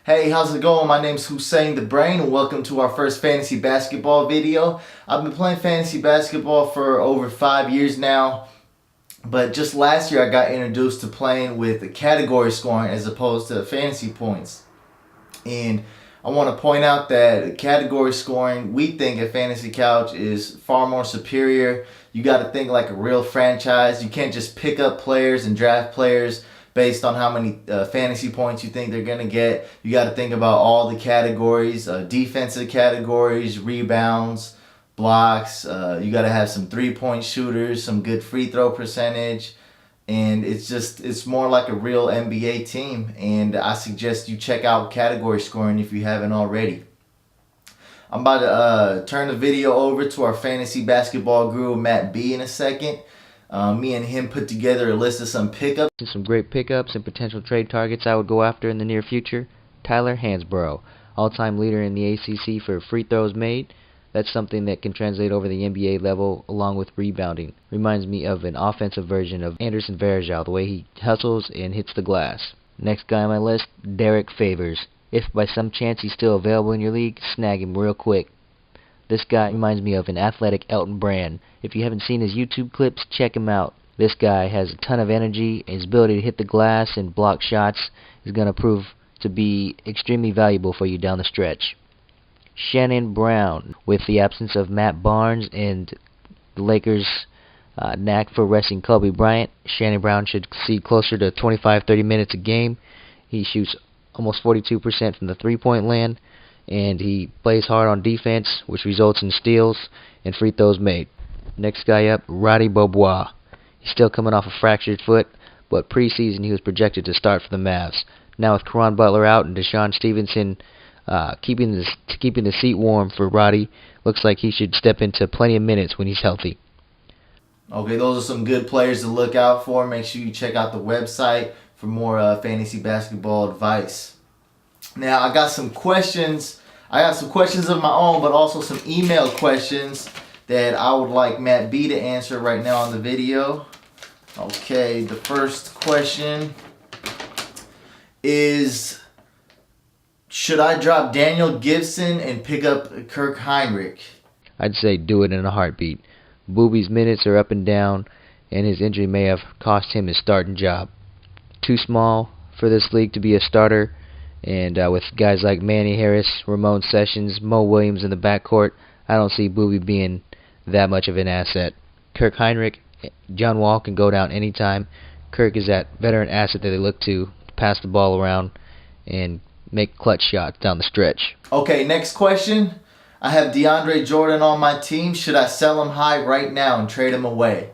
Hey, how's it going? My name's Hussein the Brain, and welcome to our first fantasy basketball video. I've been playing fantasy basketball for over 5 years now, but just last year I got introduced to playing with category scoring as opposed to fantasy points. And I want to point out that category scoring, we think at Fantasy Couch, is far more superior. You got to think like a real franchise. You can't just pick up players and draft players based on how many fantasy points you think they're going to get. You got to think about all the categories, defensive categories, rebounds, blocks. You got to have some three-point shooters, some good free throw percentage. And it's more like a real NBA team. And I suggest you check out category scoring if you haven't already. I'm about to turn the video over to our fantasy basketball guru, Matt B, in a second. Me and him put together a list of some pickups. Some great pickups and potential trade targets I would go after in the near future. Tyler Hansbrough, all-time leader in the ACC for free throws made. That's something that can translate over the NBA level along with rebounding. Reminds me of an offensive version of Anderson Varejao, the way he hustles and hits the glass. Next guy on my list, Derek Favors. If by some chance he's still available in your league, snag him real quick. This guy reminds me of an athletic Elton Brand. If you haven't seen his YouTube clips, check him out. This guy has a ton of energy, and his ability to hit the glass and block shots is going to prove to be extremely valuable for you down the stretch. Shannon Brown, with the absence of Matt Barnes and the Lakers' knack for resting Kobe Bryant, Shannon Brown should see closer to 25-30 minutes a game. He shoots almost 42% from the three-point land, and he plays hard on defense, which results in steals and free throws made. Next guy up, Roddy Beaubois. He's still coming off a fractured foot, but preseason he was projected to start for the Mavs. Now with Caron Butler out and Deshaun Stevenson keeping the seat warm for Roddy, looks like he should step into plenty of minutes when he's healthy. Okay, those are some good players to look out for. Make sure you check out the website for more fantasy basketball advice. Now, I got some questions. I got some questions of my own, but also some email questions that I would like Matt B to answer right now on the video. Okay, the first question is, should I drop Daniel Gibson and pick up Kirk Heinrich? I'd say do it in a heartbeat. Booby's minutes are up and down, and his injury may have cost him his starting job. Too small for this league to be a starter, and with guys like Manny Harris, Ramon Sessions, Mo Williams in the backcourt, I don't see Booby being that much of an asset. Kirk Heinrich, John Wall can go down anytime. Kirk is that veteran asset that they look to pass the ball around and make clutch shots down the stretch. Okay, next question. I have DeAndre Jordan on my team. Should I sell him high right now and trade him away?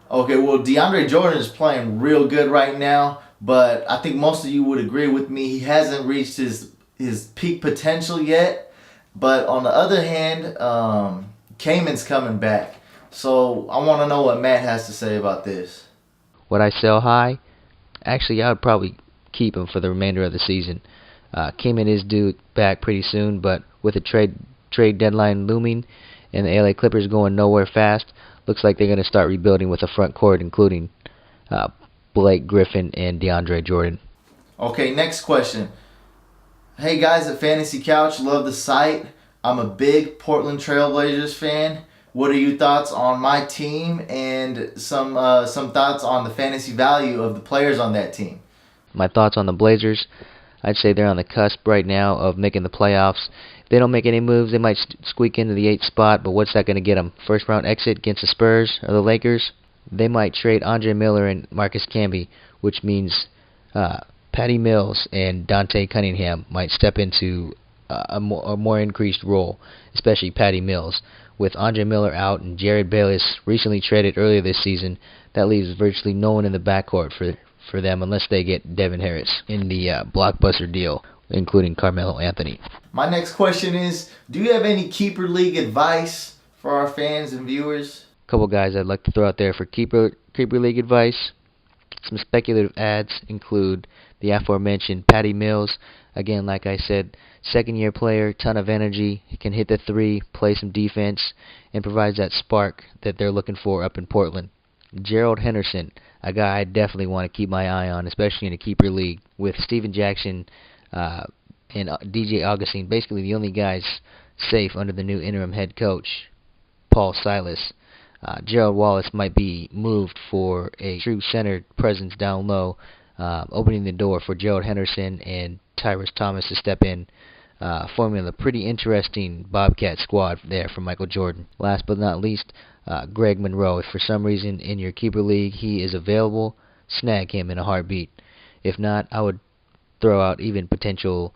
Okay, well, DeAndre Jordan is playing real good right now, but I think most of you would agree with me. He hasn't reached his peak potential yet. But on the other hand, Cayman's coming back. So I want to know what Matt has to say about this. Would I sell high? Actually, I would probably keep him for the remainder of the season. Cayman is due back pretty soon, but with a trade deadline looming and the LA Clippers going nowhere fast, looks like they're going to start rebuilding with a front court including Blake Griffin and DeAndre Jordan. Okay, next question. Hey guys at Fantasy Couch, love the site. I'm a big Portland Trailblazers fan. What are your thoughts on my team and some thoughts on the fantasy value of the players on that team? My thoughts on the Blazers, I'd say they're on the cusp right now of making the playoffs. If they don't make any moves, they might squeak into the 8th spot, but what's that going to get them? First round exit against the Spurs or the Lakers? They might trade Andre Miller and Marcus Camby, which means Patty Mills and Dante Cunningham might step into a more increased role, especially Patty Mills. With Andre Miller out and Jared Bayless recently traded earlier this season, that leaves virtually no one in the backcourt for them unless they get Devin Harris in the blockbuster deal, including Carmelo Anthony. My next question is, do you have any keeper league advice for our fans and viewers? A couple guys I'd like to throw out there for keeper league advice. Some speculative ads include the aforementioned Patty Mills. Again, like I said, second-year player, ton of energy. He can hit the three, play some defense, and provides that spark that they're looking for up in Portland. Gerald Henderson, a guy I definitely want to keep my eye on, especially in a keeper league. With Steven Jackson and DJ Augustine, basically the only guys safe under the new interim head coach, Paul Silas. Gerald Wallace might be moved for a true center presence down low, opening the door for Gerald Henderson and Tyrus Thomas to step in, forming a pretty interesting Bobcat squad there for Michael Jordan. Last but not least, Greg Monroe. If for some reason in your keeper league he is available, snag him in a heartbeat. If not, I would throw out even potential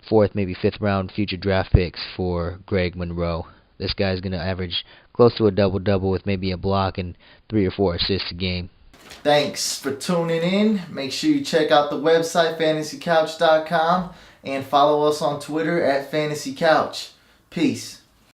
fourth, maybe fifth round future draft picks for Greg Monroe. This guy's going to average close to a double-double with maybe a block and 3 or 4 assists a game. Thanks for tuning in. Make sure you check out the website, fantasycouch.com, and follow us on Twitter at fantasycouch. Peace.